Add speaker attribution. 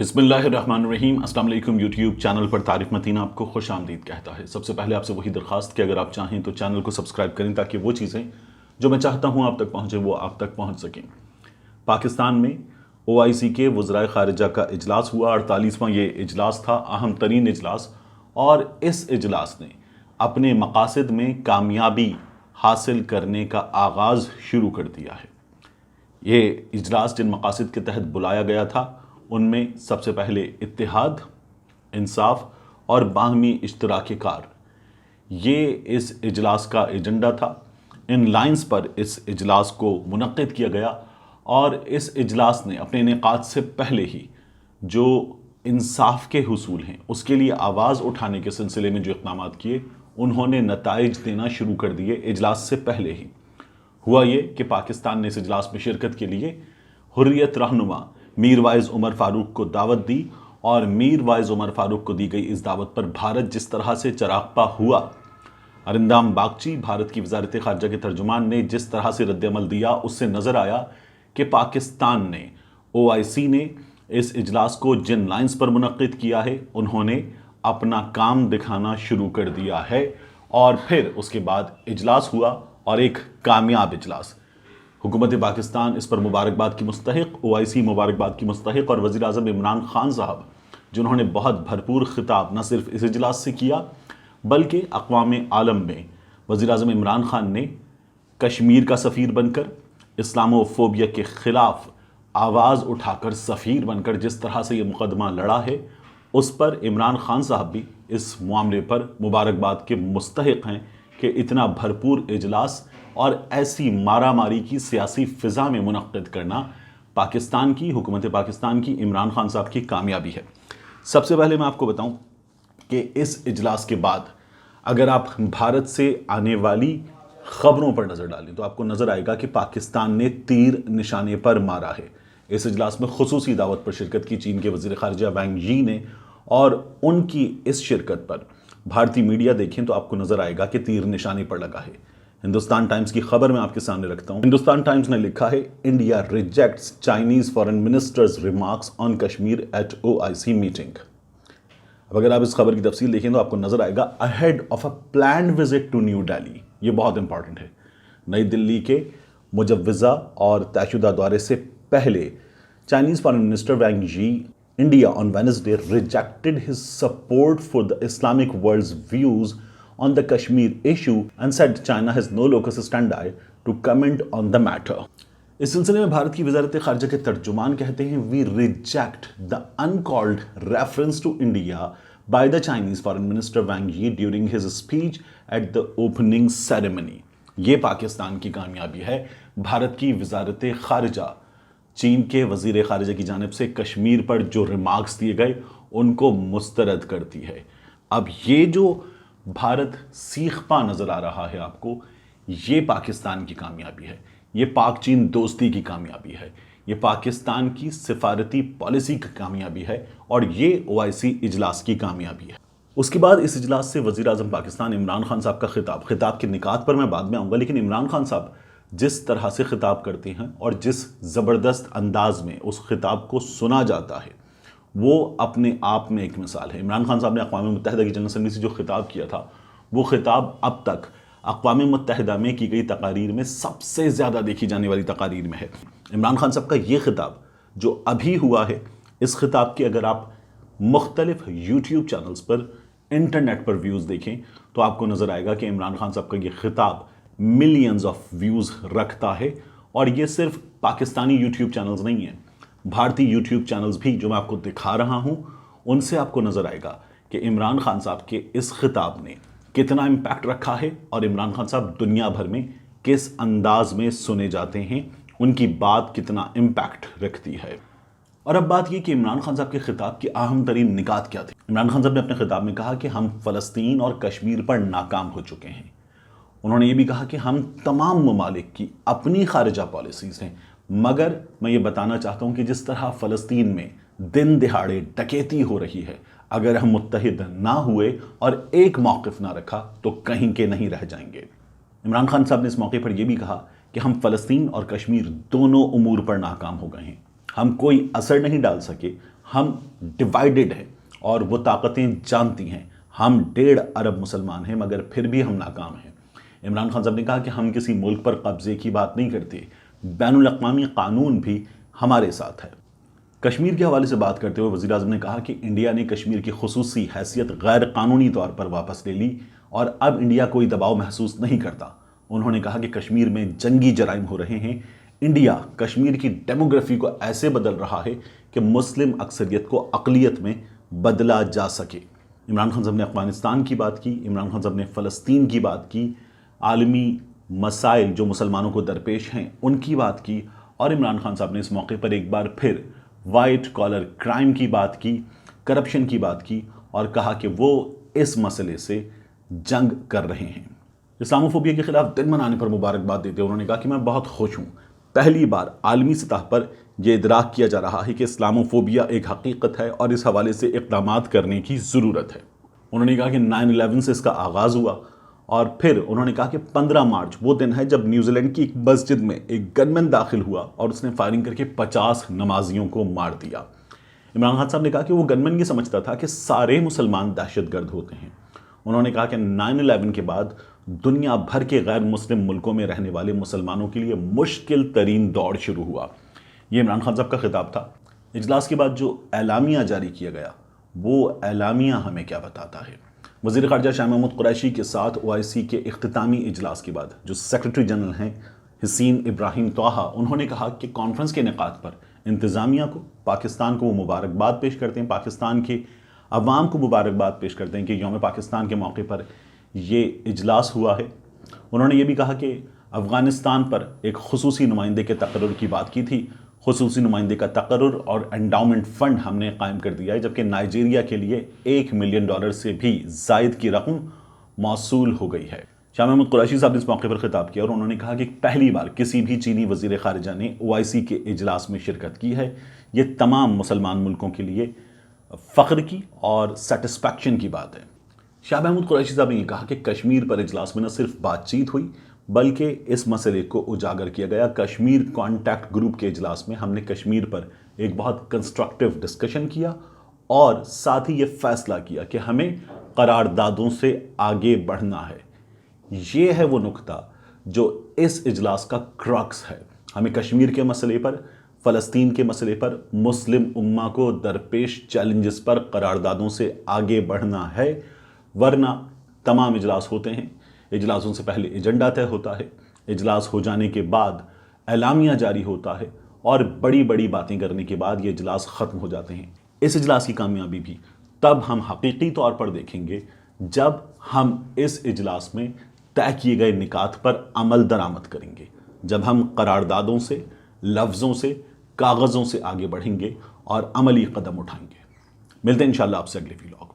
Speaker 1: بسم اللہ الرحمن الرحیم۔ السلام علیکم۔ یوٹیوب چینل پر طارق متین آپ کو خوش آمدید کہتا ہے۔ سب سے پہلے آپ سے وہی درخواست کہ اگر آپ چاہیں تو چینل کو سبسکرائب کریں تاکہ وہ چیزیں جو میں چاہتا ہوں آپ تک پہنچے وہ آپ تک پہنچ سکیں۔ پاکستان میں OIC کے وزرائے خارجہ کا اجلاس ہوا، 48واں یہ اجلاس تھا، اہم ترین اجلاس، اور اس اجلاس نے اپنے مقاصد میں کامیابی حاصل کرنے کا آغاز شروع کر دیا ہے۔ یہ اجلاس جن مقاصد کے تحت بلایا گیا تھا ان میں سب سے پہلے اتحاد، انصاف اور باہمی اشتراک کار، یہ اس اجلاس کا ایجنڈا تھا۔ ان لائنز پر اس اجلاس کو منعقد کیا گیا اور اس اجلاس نے اپنے انعقاد سے پہلے ہی جو انصاف کے حصول ہیں اس کے لیے آواز اٹھانے کے سلسلے میں جو اقدامات کیے انہوں نے نتائج دینا شروع کر دیے اجلاس سے پہلے ہی۔ ہوا یہ کہ پاکستان نے اس اجلاس میں شرکت کے لیے حریت رہنما میر وائز عمر فاروق کو دعوت دی، اور میر وائز عمر فاروق کو دی گئی اس دعوت پر بھارت جس طرح سے چراغپا ہوا، ارندام باگچی بھارت کی وزارت خارجہ کے ترجمان نے جس طرح سے رد عمل دیا اس سے نظر آیا کہ پاکستان نے، OIC نے اس اجلاس کو جن لائنز پر منعقد کیا ہے انہوں نے اپنا کام دکھانا شروع کر دیا ہے، اور پھر اس کے بعد اجلاس ہوا اور ایک کامیاب اجلاس۔ حکومت پاکستان اس پر مبارکباد کی مستحق، OIC مبارکباد کی مستحق، اور وزیر اعظم عمران خان صاحب جنہوں نے بہت بھرپور خطاب نہ صرف اس اجلاس سے کیا بلکہ اقوام عالم میں وزیر اعظم عمران خان نے کشمیر کا سفیر بن کر، اسلامو فوبیا کے خلاف آواز اٹھا کر سفیر بن کر جس طرح سے یہ مقدمہ لڑا ہے اس پر عمران خان صاحب بھی اس معاملے پر مبارکباد کے مستحق ہیں کہ اتنا بھرپور اجلاس اور ایسی مارا ماری کی سیاسی فضا میں منعقد کرنا پاکستان کی، حکومت پاکستان کی، عمران خان صاحب کی کامیابی ہے۔ سب سے پہلے میں آپ کو بتاؤں کہ اس اجلاس کے بعد اگر آپ بھارت سے آنے والی خبروں پر نظر ڈالیں تو آپ کو نظر آئے گا کہ پاکستان نے تیر نشانے پر مارا ہے۔ اس اجلاس میں خصوصی دعوت پر شرکت کی چین کے وزیر خارجہ وانگ یی نے، اور ان کی اس شرکت پر بھارتی میڈیا دیکھیں تو آپ کو نظر آئے گا کہ تیر نشانے پر لگا ہے۔ ہندوستان ٹائمز کی خبر میں آپ کے سامنے رکھتا ہوں۔ ہندوستان ٹائمز نے لکھا ہے، India rejects Chinese foreign ministers remarks on Kashmir at OIC meeting. اب اگر آپ اس خبر کی تفصیل دیکھیں تو آپ کو نظر آئے گا ahead of a planned visit to New Delhi, یہ بہت امپورٹنٹ ہے۔ نئی دلی کے مجوزہ اور طے شدہ دورے سے پہلے چائنیز فارن منسٹر وانگ یی India on Wednesday rejected his support for the Islamic world's views on the Kashmir issue and said China has no locus standi to comment on the matter۔ اس سلسلے میں بھارت کی وزارت خارجہ کے ترجمان کہتے ہیں، We reject the uncalled reference to India by the Chinese Foreign Minister Wang Yi during his speech at the opening ceremony۔ یہ پاکستان کی کامیابی ہے۔ بھارت کی وزارت خارجہ چین کے وزیر خارجہ کی جانب سے کشمیر پر جو ریمارکس دیے گئے ان کو مسترد کرتی ہے۔ اب یہ جو بھارت سیخ پا نظر آ رہا ہے آپ کو، یہ پاکستان کی کامیابی ہے، یہ پاک چین دوستی کی کامیابی ہے، یہ پاکستان کی سفارتی پالیسی کی کامیابی ہے، اور یہ OIC اجلاس کی کامیابی ہے۔ اس کے بعد اس اجلاس سے وزیر اعظم پاکستان عمران خان صاحب کا خطاب کے نکات پر میں بعد میں آؤں گا، لیکن عمران خان صاحب جس طرح سے خطاب کرتے ہیں اور جس زبردست انداز میں اس خطاب کو سنا جاتا ہے وہ اپنے آپ میں ایک مثال ہے۔ عمران خان صاحب نے اقوام متحدہ کی جنرل اسمبلی سے جو خطاب کیا تھا وہ خطاب اب تک اقوام متحدہ میں کی گئی تقاریر میں سب سے زیادہ دیکھی جانے والی تقاریر میں ہے۔ عمران خان صاحب کا یہ خطاب جو ابھی ہوا ہے، اس خطاب کی اگر آپ مختلف یوٹیوب چینلز پر، انٹرنیٹ پر ویوز دیکھیں تو آپ کو نظر آئے گا کہ عمران خان صاحب کا یہ خطاب ملینز آف ویوز رکھتا ہے، اور یہ صرف پاکستانی یوٹیوب چینلز نہیں ہیں، بھارتی یوٹیوب چینلز بھی جو میں آپ کو دکھا رہا ہوں ان سے آپ کو نظر آئے گا کہ عمران خان صاحب کے اس خطاب نے کتنا امپیکٹ رکھا ہے، اور عمران خان صاحب دنیا بھر میں کس انداز میں سنے جاتے ہیں، ان کی بات کتنا امپیکٹ رکھتی ہے۔ اور اب بات یہ کہ عمران خان صاحب کے خطاب کی اہم ترین نکات کیا تھی۔ عمران خان صاحب نے اپنے خطاب میں کہا کہ ہم فلسطین اور کشمیر پر ناکام ہو چکے ہیں۔ انہوں نے یہ بھی کہا کہ ہم تمام ممالک کی اپنی خارجہ پالیسیز ہیں، مگر میں یہ بتانا چاہتا ہوں کہ جس طرح فلسطین میں دن دہاڑے ڈکیتی ہو رہی ہے، اگر ہم متحد نہ ہوئے اور ایک موقف نہ رکھا تو کہیں کے نہیں رہ جائیں گے۔ عمران خان صاحب نے اس موقع پر یہ بھی کہا کہ ہم فلسطین اور کشمیر دونوں امور پر ناکام ہو گئے ہیں، ہم کوئی اثر نہیں ڈال سکے، ہم ڈیوائیڈڈ ہیں اور وہ طاقتیں جانتی ہیں ہم 1.5 ارب مسلمان ہیں مگر پھر بھی ہم ناکام ہیں۔ عمران خان صاحب نے کہا کہ ہم کسی ملک پر قبضے کی بات نہیں کرتے، بین الاقوامی قانون بھی ہمارے ساتھ ہے۔ کشمیر کے حوالے سے بات کرتے ہوئے وزیر اعظم نے کہا کہ انڈیا نے کشمیر کی خصوصی حیثیت غیر قانونی طور پر واپس لے لی اور اب انڈیا کوئی دباؤ محسوس نہیں کرتا۔ انہوں نے کہا کہ کشمیر میں جنگی جرائم ہو رہے ہیں، انڈیا کشمیر کی ڈیموگرافی کو ایسے بدل رہا ہے کہ مسلم اکثریت کو اقلیت میں بدلا جا سکے۔ عمران خان صاحب نے افغانستان کی بات کی، عمران خان صاحب نے فلسطین کی بات کی، عالمی مسائل جو مسلمانوں کو درپیش ہیں ان کی بات کی، اور عمران خان صاحب نے اس موقع پر ایک بار پھر وائٹ کالر کرائم کی بات کی، کرپشن کی بات کی، اور کہا کہ وہ اس مسئلے سے جنگ کر رہے ہیں۔ اسلاموفوبیا کے خلاف دن منانے پر مبارکباد دیتے ہوئے انہوں نے کہا کہ میں بہت خوش ہوں، پہلی بار عالمی سطح پر یہ ادراک کیا جا رہا ہے کہ اسلاموفوبیا ایک حقیقت ہے اور اس حوالے سے اقدامات کرنے کی ضرورت ہے۔ انہوں نے کہا کہ 9/11 سے اس کا آغاز ہوا، اور پھر انہوں نے کہا کہ 15 مارچ وہ دن ہے جب نیوزی لینڈ کی ایک مسجد میں ایک گن مین داخل ہوا اور اس نے فائرنگ کر کے 50 نمازیوں کو مار دیا۔ عمران خان صاحب نے کہا کہ وہ گن مین یہ سمجھتا تھا کہ سارے مسلمان دہشت گرد ہوتے ہیں۔ انہوں نے کہا کہ 9/11 کے بعد دنیا بھر کے غیر مسلم ملکوں میں رہنے والے مسلمانوں کے لیے مشکل ترین دور شروع ہوا۔ یہ عمران خان صاحب کا خطاب تھا۔ اجلاس کے بعد جو اعلامیہ جاری کیا گیا وہ اعلامیہ ہمیں کیا بتاتا ہے؟ وزیر خارجہ شاہ محمود قریشی کے ساتھ OIC کے اختتامی اجلاس کے بعد جو سیکرٹری جنرل ہیں حسین ابراہیم طٰہٰ، انہوں نے کہا کہ کانفرنس کے انعقاد پر انتظامیہ کو، پاکستان کو وہ مبارکباد پیش کرتے ہیں، پاکستان کے عوام کو مبارکباد پیش کرتے ہیں کہ یوم پاکستان کے موقع پر یہ اجلاس ہوا ہے۔ انہوں نے یہ بھی کہا کہ افغانستان پر ایک خصوصی نمائندے کے تقرر کی بات کی تھی، خصوصی نمائندے کا تقرر اور انڈاؤمنٹ فنڈ ہم نے قائم کر دیا ہے، جبکہ نائجیریا کے لیے $1 ملین سے بھی زائد کی رقم موصول ہو گئی ہے۔ شاہ محمود قریشی صاحب نے اس موقع پر خطاب کیا اور انہوں نے کہا کہ پہلی بار کسی بھی چینی وزیر خارجہ نے OIC کے اجلاس میں شرکت کی ہے۔ یہ تمام مسلمان ملکوں کے لیے فخر کی اور سیٹسفیکشن کی بات ہے۔ شاہ محمود قریشی صاحب نے یہ کہا کہ کشمیر پر اجلاس میں نہ صرف بات چیت ہوئی بلکہ اس مسئلے کو اجاگر کیا گیا۔ کشمیر کانٹیکٹ گروپ کے اجلاس میں ہم نے کشمیر پر ایک بہت کنسٹرکٹیو ڈسکشن کیا اور ساتھ ہی یہ فیصلہ کیا کہ ہمیں قراردادوں سے آگے بڑھنا ہے۔ یہ ہے وہ نقطہ جو اس اجلاس کا کراکس ہے۔ ہمیں کشمیر کے مسئلے پر، فلسطین کے مسئلے پر، مسلم امہ کو درپیش چیلنجز پر قراردادوں سے آگے بڑھنا ہے، ورنہ تمام اجلاس ہوتے ہیں، اجلاسوں سے پہلے ایجنڈا طے ہوتا ہے، اجلاس ہو جانے کے بعد اعلامیہ جاری ہوتا ہے اور بڑی بڑی باتیں کرنے کے بعد یہ اجلاس ختم ہو جاتے ہیں۔ اس اجلاس کی کامیابی بھی تب ہم حقیقی طور پر دیکھیں گے جب ہم اس اجلاس میں طے کیے گئے نکات پر عمل درآمد کریں گے، جب ہم قراردادوں سے، لفظوں سے، کاغذوں سے آگے بڑھیں گے اور عملی قدم اٹھائیں گے۔ ملتے ہیں انشاءاللہ آپ سے اگلے ویلاگ۔